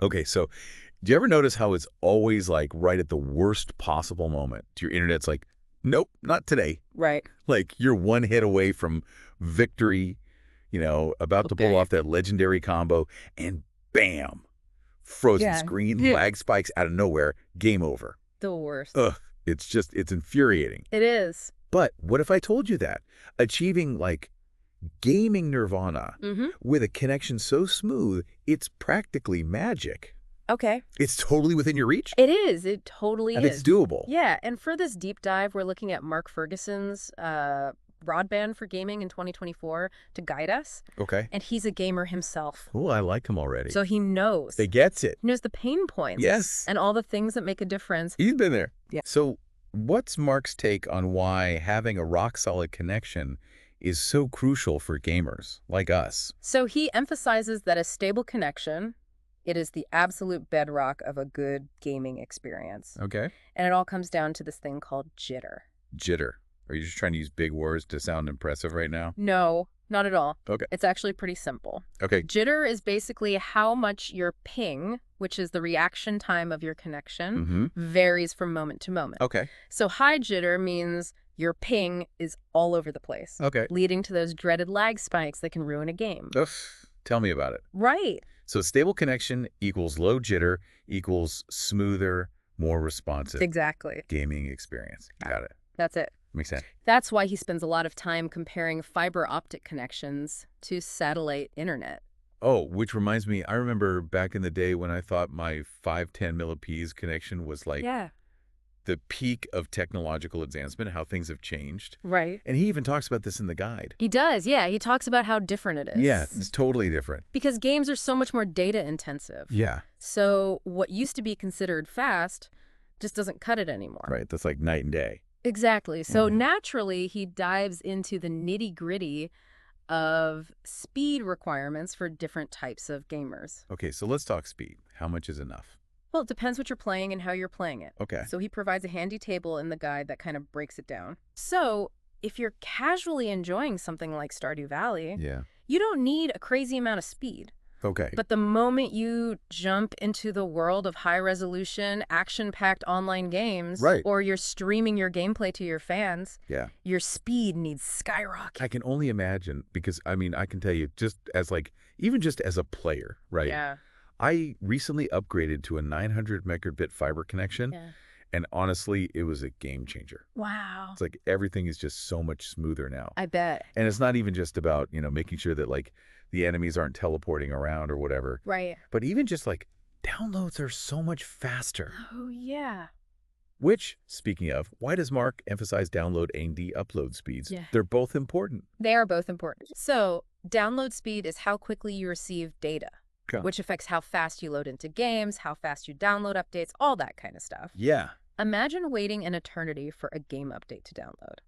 Okay, so do you ever notice how it's always like right at the worst possible moment? Your internet's like, nope, not today. Right. Like you're one hit away from victory, about to pull Okay. off that legendary combo, and bam, frozen Yeah. screen, Yeah. lag spikes out of nowhere, game over. The worst. Ugh, it's infuriating. It is. But what if I told you that? Achieving like gaming nirvana Mm-hmm. with a connection so smooth, it's practically magic. Okay. It's totally within your reach, It is. It totally and it's is. doable. Yeah, and for this deep dive, we're looking at Mark Ferguson's Broadband for Gaming in 2024 to guide us. Okay. And he's a gamer himself. Oh, I like him already. So he knows. They gets it. He knows the pain points. Yes. And all the things that make a difference. He's been there. Yeah. So what's Mark's take on why having a rock-solid connection is so crucial for gamers like us? So he emphasizes that a stable connection, it is the absolute bedrock of a good gaming experience. Okay. And it all comes down to this thing called jitter. Jitter. Are you just trying to use big words to sound impressive right now? No, not at all. Okay. It's actually pretty simple. Okay. Jitter is basically how much your ping, which is the reaction time of your connection, varies from moment to moment. Okay. So high jitter means your ping is all over the place, Okay. leading to those dreaded lag spikes that can ruin a game. Ugh. Tell me about it. Right. So stable connection equals low jitter equals smoother, more responsive Exactly. gaming experience. Got it. That's it. Makes sense. That's why he spends a lot of time comparing fiber optic connections to satellite internet. Oh, which reminds me, I remember back in the day when I thought my 510 millipede connection was like the peak of technological advancement, how things have changed. Right. And he even talks about this in the guide. He does, yeah. He talks about how different it is. Yeah, it's totally different. Because games are so much more data intensive. Yeah. So what used to be considered fast just doesn't cut it anymore. Right, that's like night and day. Exactly. So naturally, he dives into the nitty-gritty of speed requirements for different types of gamers. Okay, so let's talk speed. How much is enough? Well, it depends what you're playing and how you're playing it. Okay. So he provides a handy table in the guide that kind of breaks it down. So if you're casually enjoying something like Stardew Valley, Yeah. you don't need a crazy amount of speed. Okay. But the moment you jump into the world of high-resolution, action-packed online games, Right. or you're streaming your gameplay to your fans, Yeah. your speed needs skyrocket. I can only imagine because, I mean, I can tell you just as like, even just as a player, right? Yeah. I recently upgraded to a 900 megabit fiber connection, Yeah. and honestly, it was a game changer. Wow. It's like everything is just so much smoother now. I bet. And it's not even just about, making sure that like the enemies aren't teleporting around or whatever, Right. but even just like downloads are so much faster. Oh, yeah. Which, speaking of, why does Mark emphasize download and upload speeds? Yeah. They're both important. They are both important. So download speed is how quickly you receive data, Okay. which affects how fast you load into games, how fast you download updates, all that kind of stuff. Yeah. Imagine waiting an eternity for a game update to download.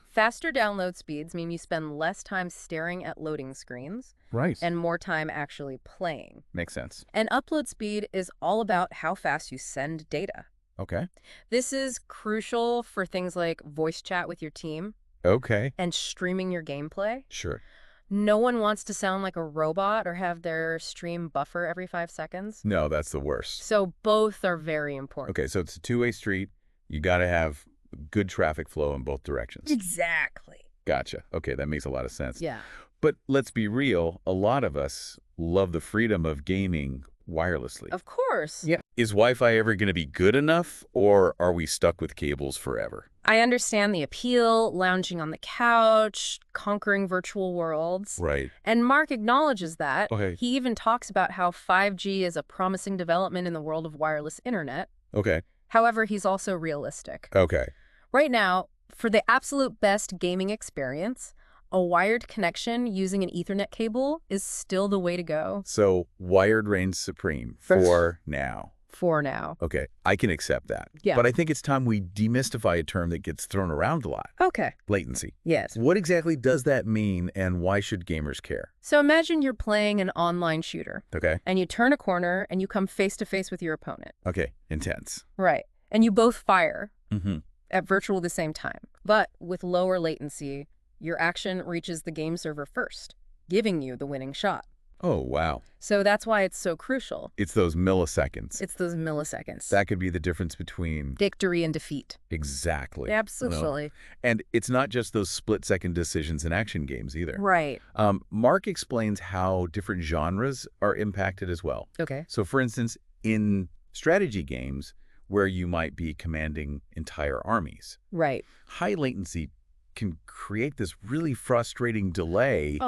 Faster download speeds mean you spend less time staring at loading screens Right. and more time actually playing. Makes sense. And upload speed is all about how fast you send data. Okay. This is crucial for things like voice chat with your team Okay. and streaming your gameplay. Sure. No one wants to sound like a robot or have their stream buffer every 5 seconds. No, that's the worst. So both are very important. Okay, so it's a two-way street. You got to have good traffic flow in both directions. Exactly. Gotcha. Okay, that makes a lot of sense. Yeah. But let's be real, a lot of us love the freedom of gaming wirelessly. Of course. Yeah. Is Wi-Fi ever going to be good enough, or are we stuck with cables forever? I understand the appeal, lounging on the couch, conquering virtual worlds. Right. And Mark acknowledges that. Okay. He even talks about how 5G is a promising development in the world of wireless internet. Okay. However, he's also realistic. Okay. Right now, for the absolute best gaming experience, a wired connection using an Ethernet cable is still the way to go. So wired reigns supreme for now. For now. Okay, I can accept that. Yeah. But I think it's time we demystify a term that gets thrown around a lot. Okay. Latency. Yes. What exactly does that mean, and why should gamers care? So imagine you're playing an online shooter, Okay. and you turn a corner and you come face to face with your opponent. Okay. Intense. Right. And you both fire Mm-hmm. at virtually the same time. But with lower latency, your action reaches the game server first, giving you the winning shot. Oh, wow. So that's why it's so crucial. It's those milliseconds. It's those milliseconds. That could be the difference between... victory and defeat. Exactly. Absolutely. And it's not just those split-second decisions in action games either. Right. Mark explains how different genres are impacted as well. Okay. So, for instance, in strategy games where you might be commanding entire armies, right, high latency can create this really frustrating delay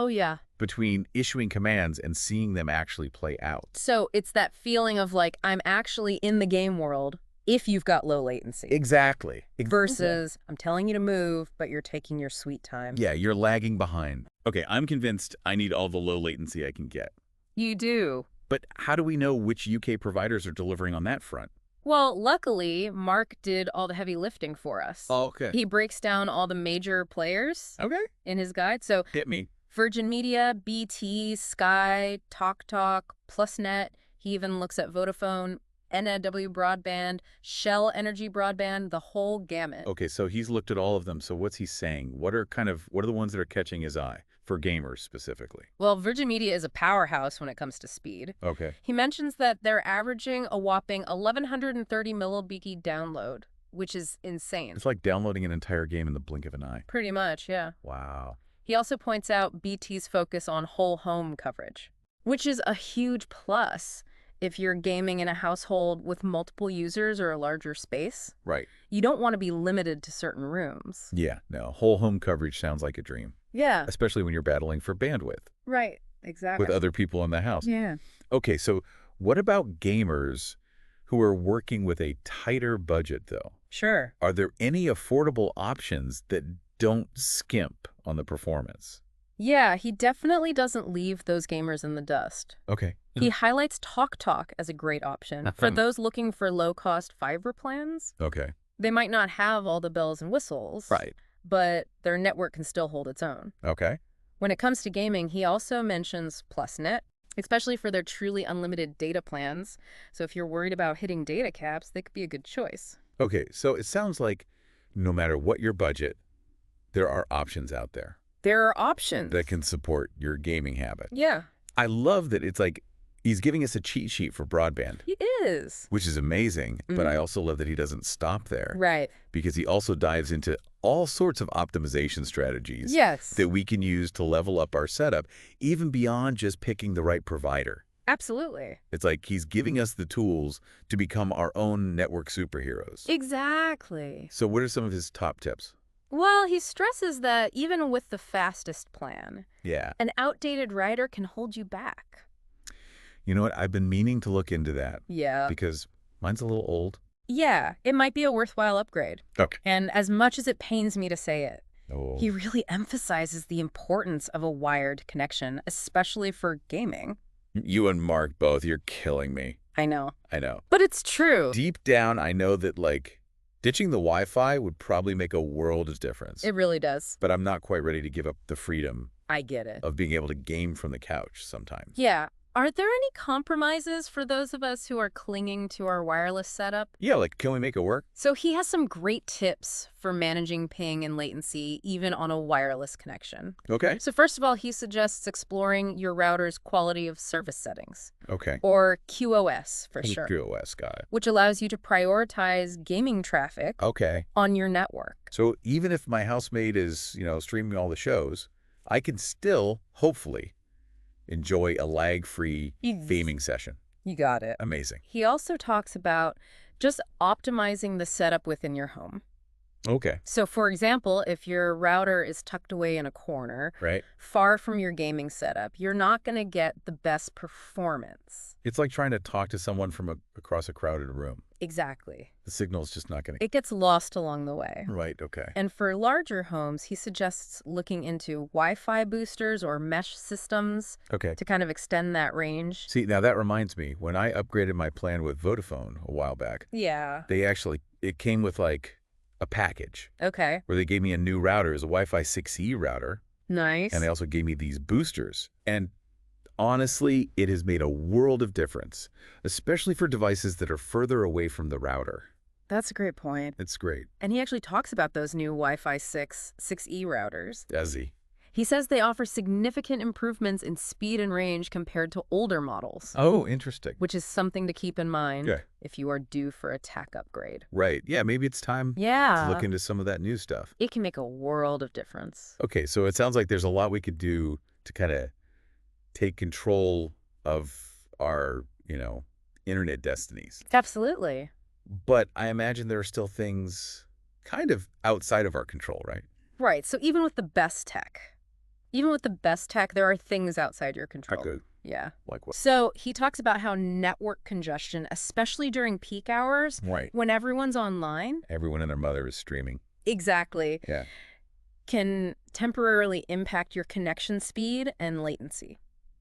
between issuing commands and seeing them actually play out. So it's that feeling of like, I'm actually in the game world if you've got low latency. Exactly. Versus, I'm telling you to move, but you're taking your sweet time. Yeah, you're lagging behind. Okay, I'm convinced I need all the low latency I can get. You do. But how do we know which UK providers are delivering on that front? Well, luckily, Mark did all the heavy lifting for us. Oh, okay. He breaks down all the major players in his guide. So hit me. Virgin Media, BT, Sky, TalkTalk, PlusNet. He even looks at Vodafone, NW Broadband, Shell Energy Broadband, the whole gamut. Okay, so he's looked at all of them. So what's he saying? What are the ones that are catching his eye? For gamers specifically. Well, Virgin Media is a powerhouse when it comes to speed. Okay. He mentions that they're averaging a whopping 1,130 millibiki download, which is insane. It's like downloading an entire game in the blink of an eye. Pretty much, yeah. Wow. He also points out BT's focus on whole home coverage, which is a huge plus if you're gaming in a household with multiple users or a larger space. Right. You don't want to be limited to certain rooms. Yeah, no. Whole home coverage sounds like a dream. Yeah. Especially when you're battling for bandwidth. Right, exactly. With other people in the house. Yeah. Okay, so what about gamers who are working with a tighter budget, though? Sure. Are there any affordable options that don't skimp on the performance? Yeah, he definitely doesn't leave those gamers in the dust. Okay. He highlights TalkTalk as a great option for those looking for low-cost fiber plans. Okay. They might not have all the bells and whistles. Right. But their network can still hold its own. Okay. When it comes to gaming, he also mentions PlusNet, especially for their truly unlimited data plans. So if you're worried about hitting data caps, they could be a good choice. Okay, so it sounds like no matter what your budget, there are options out there. There are options that can support your gaming habit. Yeah. I love that it's like he's giving us a cheat sheet for broadband. He is. Which is amazing, but I also love that he doesn't stop there. Right. Because he also dives into all sorts of optimization strategies that we can use to level up our setup, even beyond just picking the right provider. Absolutely. It's like he's giving us the tools to become our own network superheroes. Exactly. So what are some of his top tips? Well, he stresses that even with the fastest plan, an outdated router can hold you back. You know what? I've been meaning to look into that. Yeah. Because mine's a little old. Yeah, it might be a worthwhile upgrade. Okay. And as much as it pains me to say it, Oh. He really emphasizes the importance of a wired connection, especially for gaming. You and Mark both, you're killing me. I know. I know. But it's true. Deep down, I know that, like, ditching the Wi-Fi would probably make a world of difference. It really does. But I'm not quite ready to give up the freedom I get it. of being able to game from the couch sometimes. Yeah. Are there any compromises for those of us who are clinging to our wireless setup? Yeah, like, can we make it work? So he has some great tips for managing ping and latency, even on a wireless connection. Okay. So first of all, he suggests exploring your router's quality of service settings. Okay. Or QoS, for sure. QoS, got it. Which allows you to prioritize gaming traffic on your network. So even if my housemate is, streaming all the shows, I can still, hopefully, enjoy a lag-free gaming session. You got it. Amazing. He also talks about just optimizing the setup within your home. Okay. So, for example, if your router is tucked away in a corner, far from your gaming setup, you're not going to get the best performance. It's like trying to talk to someone from across a crowded room. Exactly. The signal's just not going to... It gets lost along the way. Right, okay. And for larger homes, he suggests looking into Wi-Fi boosters or mesh systems to kind of extend that range. See, now that reminds me, when I upgraded my plan with Vodafone a while back, it came with like a package. Okay. Where they gave me a new router. It was a Wi-Fi 6E router. Nice. And they also gave me these boosters. And honestly, it has made a world of difference, especially for devices that are further away from the router. That's a great point. It's great. And he actually talks about those new Wi-Fi 6E routers. Does he? He says they offer significant improvements in speed and range compared to older models. Oh, interesting. Which is something to keep in mind if you are due for a tech upgrade. Right. Yeah, maybe it's time to look into some of that new stuff. It can make a world of difference. Okay, so it sounds like there's a lot we could do to kind of take control of our, internet destinies. Absolutely. But I imagine there are still things kind of outside of our control, right? Right. So even with the best tech, there are things outside your control. Good. Yeah. Like what? So he talks about how network congestion, especially during peak hours, when everyone's online. Everyone and their mother is streaming. Exactly. Yeah. Can temporarily impact your connection speed and latency.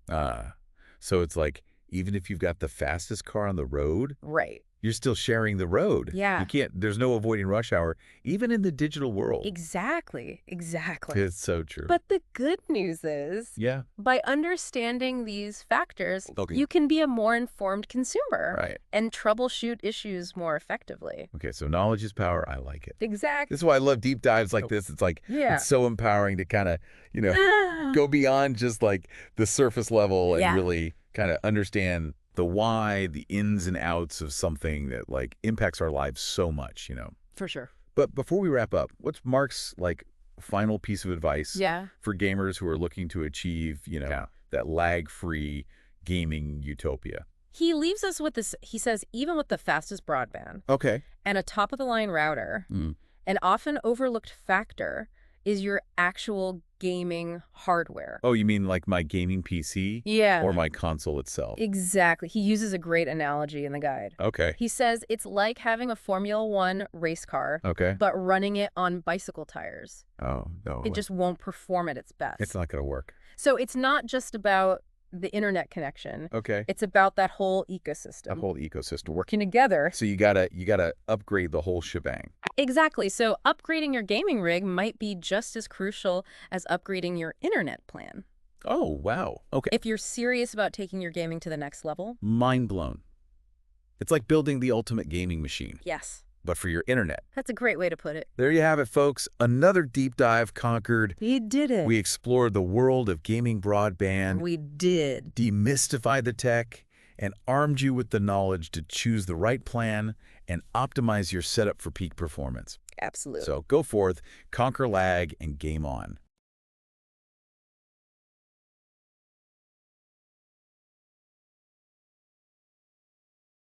So it's like, even if you've got the fastest car on the road, right, you're still sharing the road. Yeah. There's no avoiding rush hour, even in the digital world. Exactly. It's so true. But the good news is, by understanding these factors, you can be a more informed consumer and troubleshoot issues more effectively. Okay, so knowledge is power. I like it. Exactly. This is why I love deep dives like this. It's like, it's so empowering to kind of, go beyond just like the surface level and really kind of understand the why, the ins and outs of something that like impacts our lives so much, For sure. But before we wrap up, what's Mark's like final piece of advice for gamers who are looking to achieve, that lag-free gaming utopia? He leaves us with this. He says, even with the fastest broadband and a top-of-the-line router, an often overlooked factor is your actual gaming hardware. Oh, you mean like my gaming PC? Yeah. Or my console itself? Exactly. He uses a great analogy in the guide. Okay. He says it's like having a Formula One race car, but running it on bicycle tires. Oh, no. It just won't perform at its best. It's not going to work. So it's not just about the internet connection. It's about that whole ecosystem. The whole ecosystem working together. So you gotta upgrade the whole shebang. Exactly. So upgrading your gaming rig might be just as crucial as upgrading your internet plan. Oh, wow. Okay. If you're serious about taking your gaming to the next level. Mind blown. It's like building the ultimate gaming machine. Yes. But for your internet. That's a great way to put it. There you have it, folks. Another deep dive conquered. We did it. We explored the world of gaming broadband. We did. Demystified the tech and armed you with the knowledge to choose the right plan and optimize your setup for peak performance. Absolutely. So go forth, conquer lag, and game on.